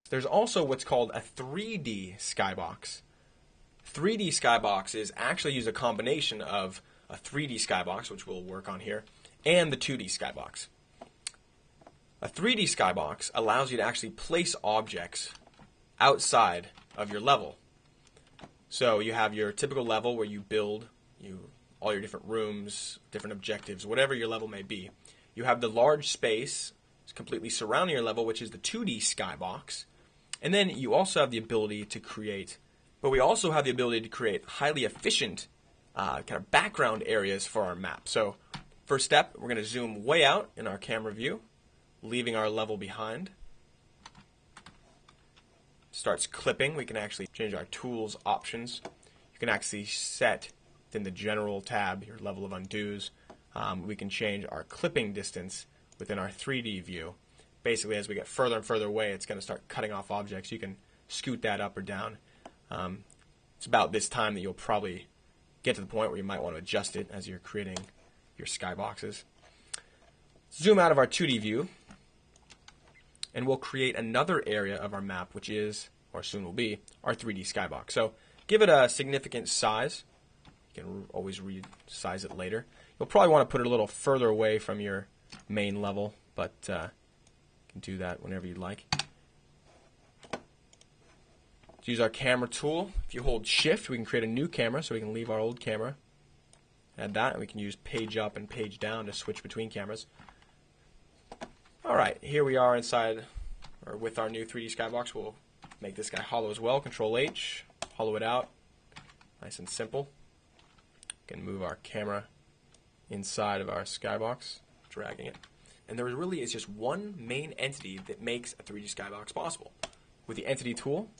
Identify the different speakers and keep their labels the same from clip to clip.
Speaker 1: There's also what's called a 3D skybox. 3D skyboxes actually use a combination of a 3D skybox, which we'll work on here, and the 2D skybox. A 3D skybox allows you to actually place objects outside of your level. So you have your typical level where you build all your different rooms, different objectives, whatever your level may be. You have the large space completely surrounding your level, which is the 2D skybox. And then you also have the ability to create, highly efficient kind of background areas for our map. So first step, we're going to zoom way out in our camera view, leaving our level behind. Starts clipping. We can actually change our tools options. You can actually set in the general tab your level of undos. We can change our clipping distance within our 3D view. Basically, as we get further and further away, it's going to start cutting off objects. You can scoot that up or down. It's about this time that you'll probably get to the point where you might want to adjust it as you're creating your skyboxes. Zoom out of our 2D view, and we'll create another area of our map, which is, or soon will be, our 3D skybox. So give it a significant size. You can always resize it later. You'll probably want to put it a little further away from your main level, but you can do that whenever you'd like. To use our camera tool, if you hold shift, we can create a new camera, so we can leave our old camera. Add that, and we can use page up and page down to switch between cameras. Alright, here we are inside, or with our new 3D skybox. We'll make this guy hollow as well. Control H, hollow it out. Nice and simple. We can move our camera inside of our skybox, dragging it. And there really is just one main entity that makes a 3D skybox possible. With the entity tool,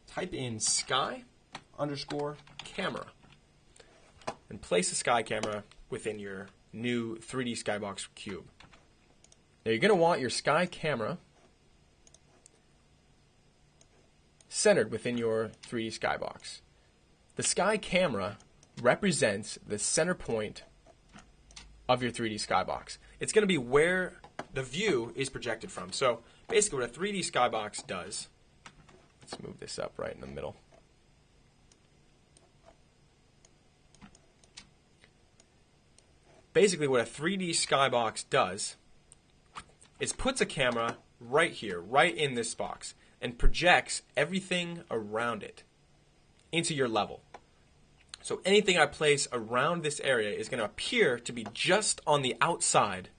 Speaker 1: type in sky_camera and place the sky camera within your new 3D skybox cube. Now you're going to want your sky camera centered within your 3D skybox. The sky camera represents the center point of your 3D skybox. It's going to be where the view is projected from. So basically what a 3D skybox does, let's move this up right in the middle. Basically what a 3D skybox does is puts a camera right here, right in this box, and projects everything around it into your level. So anything I place around this area is going to appear to be just on the outside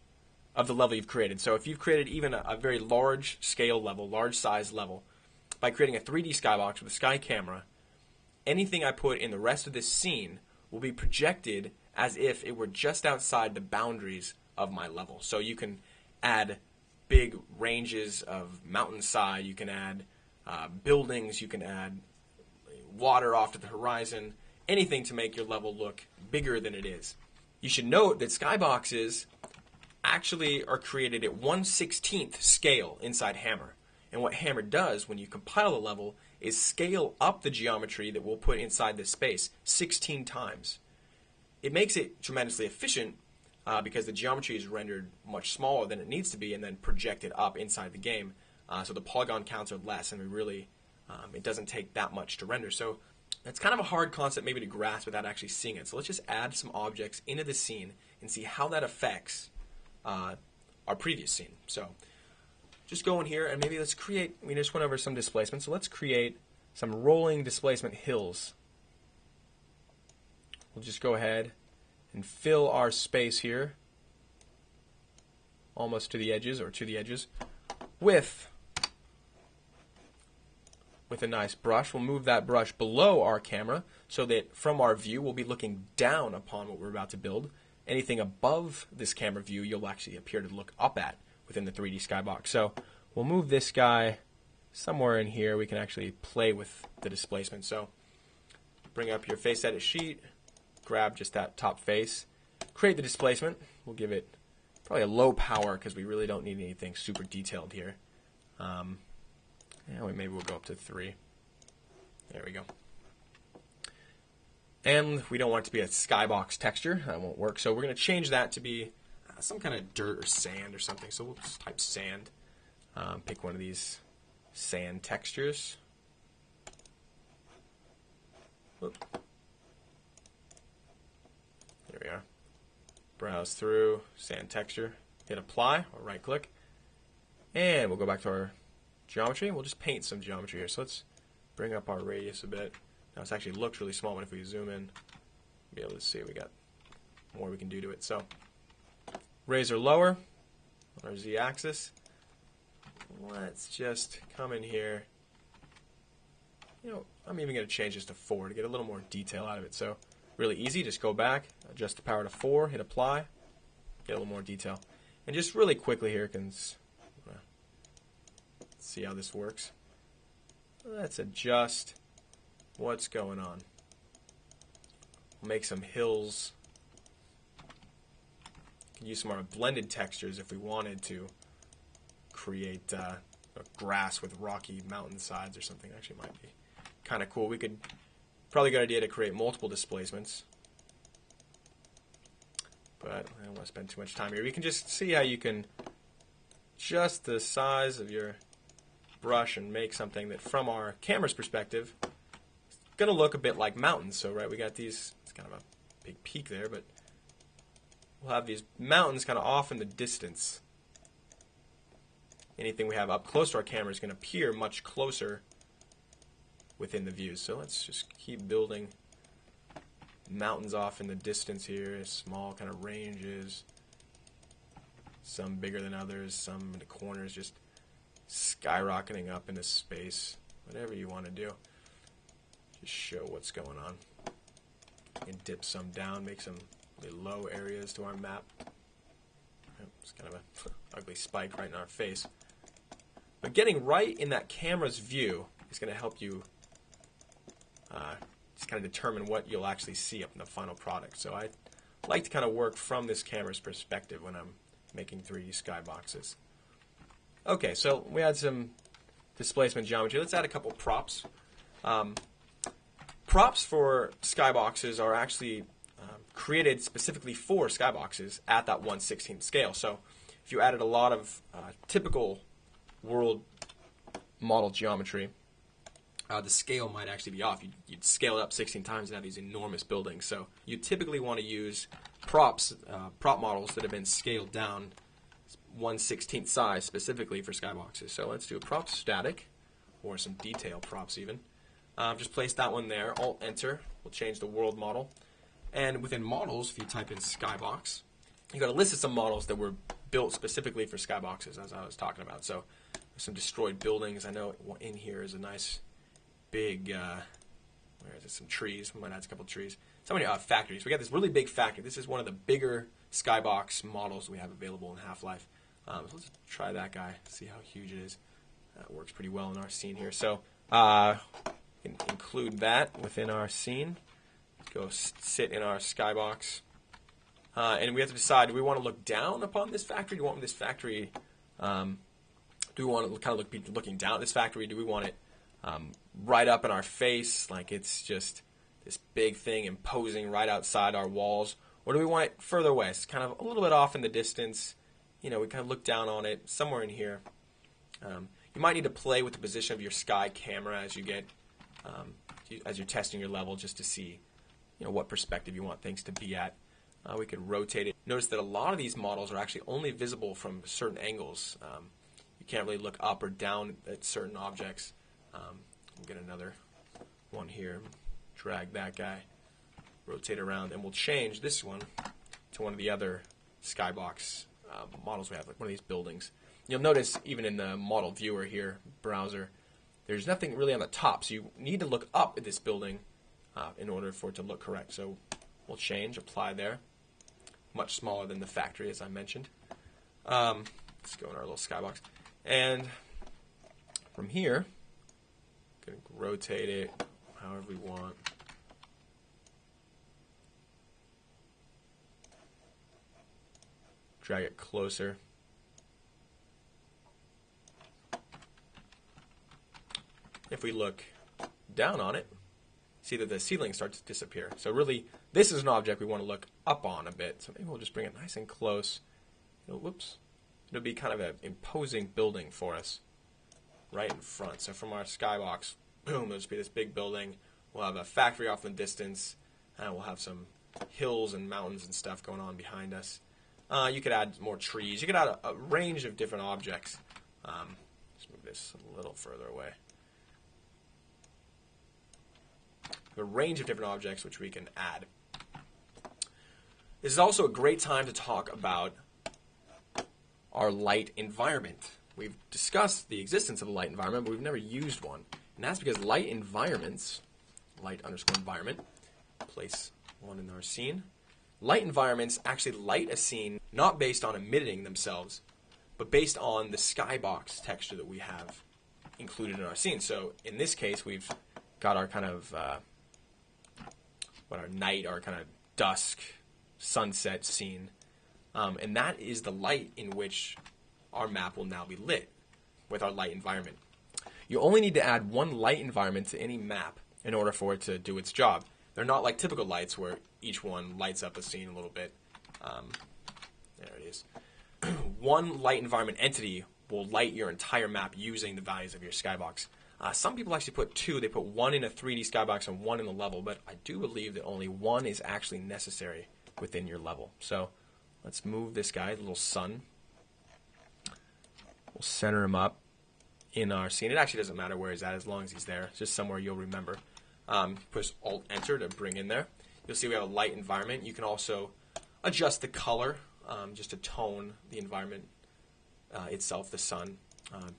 Speaker 1: of the level you've created. So if you've created even a very large scale level, large size level, by creating a 3D skybox with a sky camera, anything I put in the rest of this scene will be projected as if it were just outside the boundaries of my level. So you can add big ranges of mountainside, you can add buildings, you can add water off to the horizon, anything to make your level look bigger than it is. You should note that skyboxes actually are created at 1/16th scale inside Hammer. And what Hammer does when you compile a level is scale up the geometry that we'll put inside this space 16 times. It makes it tremendously efficient because the geometry is rendered much smaller than it needs to be and then projected up inside the game. So the polygon counts are less, and it doesn't take that much to render. So it's kind of a hard concept maybe to grasp without actually seeing it. So let's just add some objects into the scene and see how that affects our previous scene. So just go in here and maybe let's create, we just went over some displacement, so let's create some rolling displacement hills. We'll just go ahead and fill our space here almost to the edges, or to the edges, with a nice brush. We'll move that brush below our camera so that from our view we'll be looking down upon what we're about to build. Anything above this camera view you'll actually appear to look up at within the 3D skybox. So we'll move this guy somewhere in here. We can actually play with the displacement. So bring up your face edit sheet, grab just that top face, create the displacement. We'll give it probably a low power because we really don't need anything super detailed here. Maybe we'll go up to 3. There we go. And we don't want it to be a skybox texture. That won't work. So we're going to change that to be some kind of dirt or sand or something. So we'll just type sand. Pick one of these sand textures. Whoop. There we are. Browse through, sand texture, hit apply or right click, and we'll go back to our geometry and we'll just paint some geometry here. So let's bring up our radius a bit. Now it actually looks really small, but if we zoom in, we'll be able to see we got more we can do to it. So razor lower on our z-axis. Let's just come in here. I'm even going to change this to 4 to get a little more detail out of it. So really easy, just go back, adjust the power to 4, hit apply, get a little more detail. And just really quickly here, see how this works. Let's adjust what's going on. We'll make some hills. We can use some of our blended textures if we wanted to create grass with rocky mountain sides or something. Actually might be kind of cool. We could probably a good idea to create multiple displacements, but I don't want to spend too much time here. You can just see how you can adjust the size of your brush and make something that from our camera's perspective is going to look a bit like mountains. So we got these, it's kind of a big peak there, but we'll have these mountains kind of off in the distance. Anything we have up close to our camera is going to appear much closer within the view. So let's just keep building mountains off in the distance here, small kind of ranges, some bigger than others, some in the corners just skyrocketing up into space. Whatever you want to do, just show what's going on. You can dip some down, make some really low areas to our map. It's kind of an ugly spike right in our face. But getting right in that camera's view is going to help you just kind of determine what you'll actually see up in the final product. So I like to kind of work from this camera's perspective when I'm making 3D skyboxes. Okay, so we had some displacement geometry. Let's add a couple props. Props for skyboxes are actually created specifically for skyboxes at that 1/16 scale. So if you added a lot of typical world model geometry, the scale might actually be off. You'd scale it up 16 times and have these enormous buildings. So you typically want to use props, prop models that have been scaled down 1/16 size specifically for skyboxes. So let's do a prop static, or some detail props even. Just place that one there, Alt-Enter. We'll change the world model. And within models, if you type in skybox, you got a list of some models that were built specifically for skyboxes, as I was talking about. So there's some destroyed buildings. I know in here is a nice big, where is it? Some trees. We might add a couple trees. So many factories. We got this really big factory. This is one of the bigger skybox models we have available in Half-Life. So let's try that guy, see how huge it is. That works pretty well in our scene here. So we can include that within our scene. Go sit in our skybox. And we have to decide, do we want to look down upon this factory? Do we want this factory, do we want to kind of be looking down at this factory? Do we want it right up in our face, like it's just this big thing imposing right outside our walls? Or do we want it further away? It's kind of a little bit off in the distance. We kind of look down on it, somewhere in here. You might need to play with the position of your sky camera as you get, as you're testing your level, just to see, what perspective you want things to be at. We could rotate it. Notice that a lot of these models are actually only visible from certain angles. You can't really look up or down at certain objects. We'll get another one here. Drag that guy, rotate around, and we'll change this one to one of the other skybox models we have, like one of these buildings. You'll notice even in the model viewer here, browser, there's nothing really on the top, so you need to look up at this building in order for it to look correct. So we'll change, apply there. Much smaller than the factory, as I mentioned. Let's go in our little skybox. And from here, going to rotate it however we want. Drag it closer. If we look down on it, see that the ceiling starts to disappear. So really, this is an object we want to look up on a bit. So maybe we'll just bring it nice and close. Whoops. It'll be kind of an imposing building for us. right in front. So from our skybox, boom, there'll just be this big building. We'll have a factory off in the distance, and we'll have some hills and mountains and stuff going on behind us. You could add more trees. You could add a range of different objects. Let's move this a little further away. A range of different objects which we can add. This is also a great time to talk about our light environment. We've discussed the existence of a light environment, but we've never used one. And that's because light environments, light_environment, place one in our scene. Light environments actually light a scene not based on emitting themselves, but based on the skybox texture that we have included in our scene. So in this case, we've got our kind of our night, our kind of dusk, sunset scene, and that is the light in which our map will now be lit with our light environment. You only need to add one light environment to any map in order for it to do its job. They're not like typical lights where each one lights up a scene a little bit. There it is. One light environment entity will light your entire map using the values of your skybox. Some people actually put two. They put one in a 3D skybox and one in the level, but I do believe that only one is actually necessary within your level. So let's move this guy, the little sun. We'll center him up in our scene. It actually doesn't matter where he's at as long as he's there. It's just somewhere you'll remember. Push Alt-Enter to bring in there. You'll see we have a light environment. You can also adjust the color just to tone the environment itself, the sun.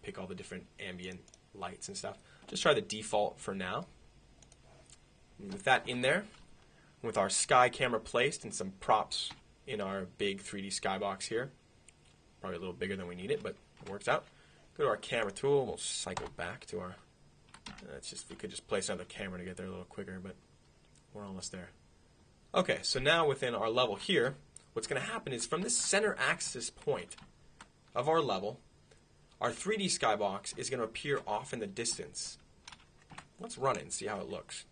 Speaker 1: Pick all the different ambient lights and stuff. Just try the default for now. And with that in there, with our sky camera placed and some props in our big 3D skybox here. Probably a little bigger than we need it, but it works out. Go to our camera tool. We'll cycle back to our... we could just place another camera to get there a little quicker, but we're almost there. Okay, so now within our level here, what's going to happen is from this center axis point of our level, our 3D skybox is going to appear off in the distance. Let's run it and see how it looks.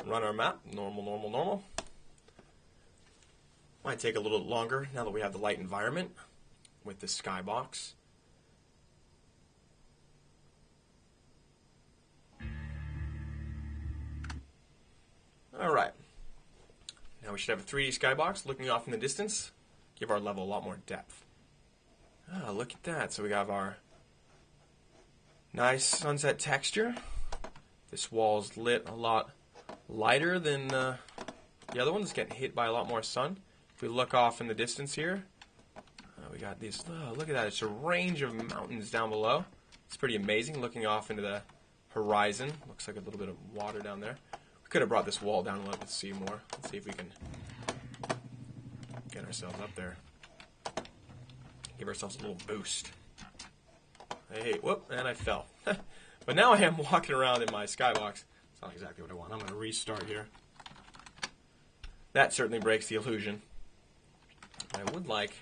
Speaker 1: Run our map. Normal, normal, normal. Might take a little longer now that we have the light environment with the skybox. Alright. Now we should have a 3D skybox looking off in the distance. Give our level a lot more depth. Ah, look at that. So we have our nice sunset texture. This wall's lit a lot lighter than the other ones. It's getting hit by a lot more sun. If we look off in the distance here, we got these, look at that. It's a range of mountains down below. It's pretty amazing looking off into the horizon. Looks like a little bit of water down there. We could have brought this wall down a little bit to see more. Let's see if we can get ourselves up there. Give ourselves a little boost. Hey, whoop, and I fell. But now I am walking around in my skybox. It's not exactly what I want. I'm going to restart here. That certainly breaks the illusion. I would like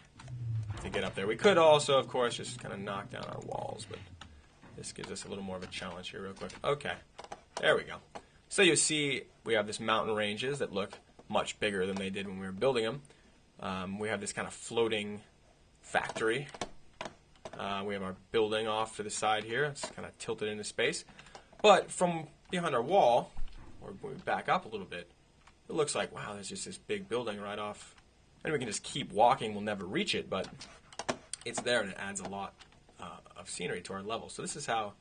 Speaker 1: to get up there. We could also, of course, just kind of knock down our walls, but this gives us a little more of a challenge here real quick. Okay, there we go. So you see we have this mountain ranges that look much bigger than they did when we were building them. We have this kind of floating factory. We have our building off to the side here. It's kind of tilted into space. But from behind our wall, or when we back up a little bit, it looks like, wow, there's just this big building right off. And we can just keep walking. We'll never reach it, but it's there and it adds a lot of scenery to our level. So this is how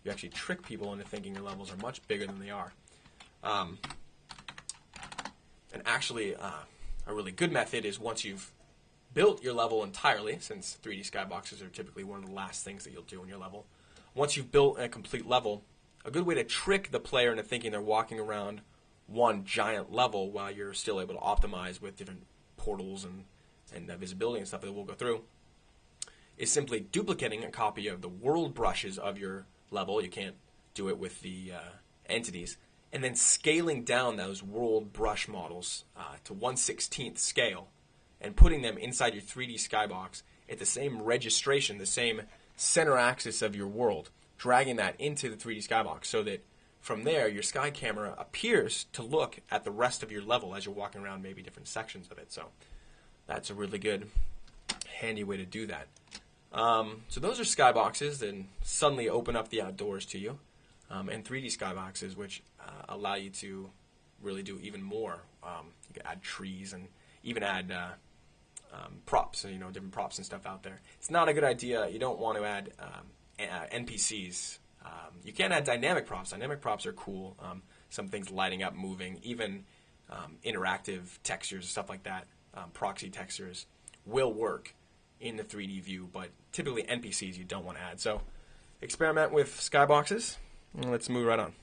Speaker 1: you actually trick people into thinking your levels are much bigger than they are. And actually, a really good method is once you've built your level entirely, since 3D skyboxes are typically one of the last things that you'll do in your level. Once you've built a complete level, a good way to trick the player into thinking they're walking around one giant level while you're still able to optimize with different portals and visibility and stuff that we'll go through is simply duplicating a copy of the world brushes of your level. You can't do it with the entities. And then scaling down those world brush models to 1/16th scale and putting them inside your 3D skybox at the same registration, the same center axis of your world, dragging that into the 3D skybox so that from there your sky camera appears to look at the rest of your level as you're walking around maybe different sections of it. So that's a really good, handy way to do that. So those are skyboxes that suddenly open up the outdoors to you, and 3D skyboxes, which allow you to really do even more. You can add trees and even add props, so, different props and stuff out there. It's not a good idea. You don't want to add NPCs. You can add dynamic props. Dynamic props are cool. Some things lighting up, moving, even interactive textures, stuff like that. Proxy textures will work in the 3D view, but typically NPCs you don't want to add. So experiment with skyboxes, and let's move right on.